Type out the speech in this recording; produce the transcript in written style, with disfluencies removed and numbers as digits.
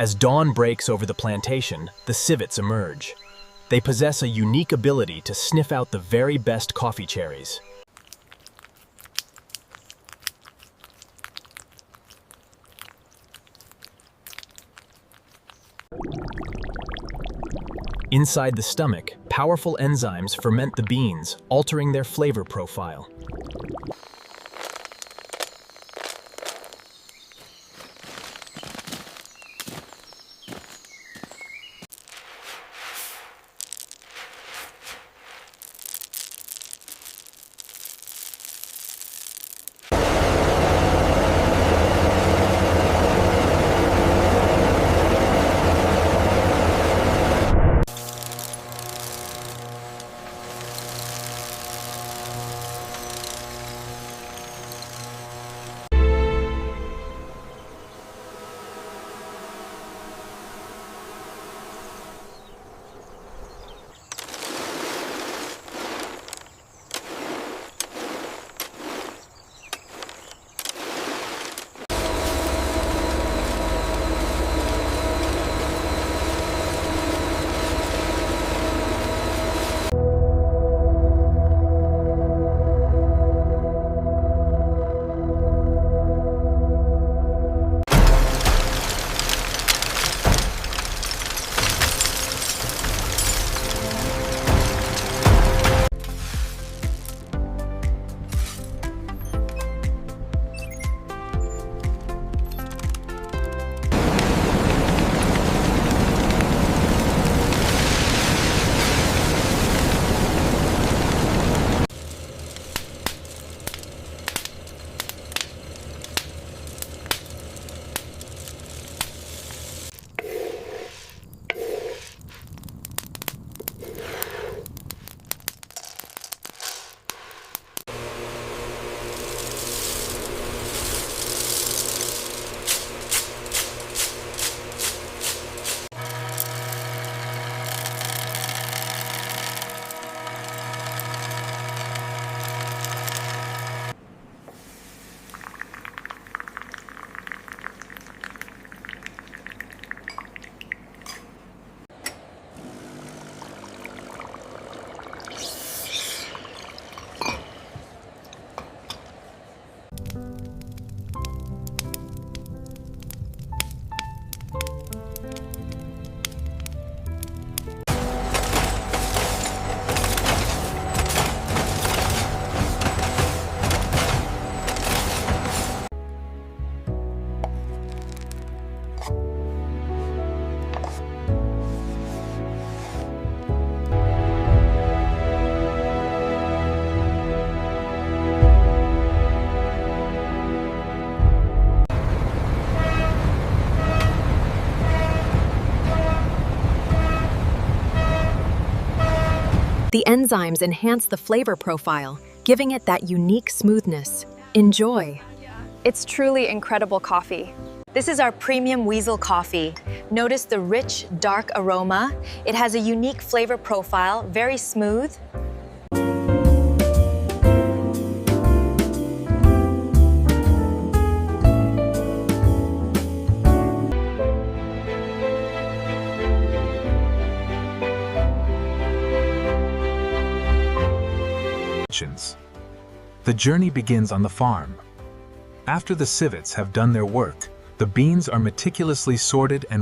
As dawn breaks over the plantation, the civets emerge. They possess a unique ability to sniff out the very best coffee cherries. Inside the stomach, powerful enzymes ferment the beans, altering their flavor profile. The enzymes enhance the flavor profile, giving it that unique smoothness. Enjoy. It's truly incredible coffee. This is our premium weasel coffee. Notice the rich, dark aroma. It has a unique flavor profile, very smooth. The journey begins on the farm. After the civets have done their work, the beans are meticulously sorted and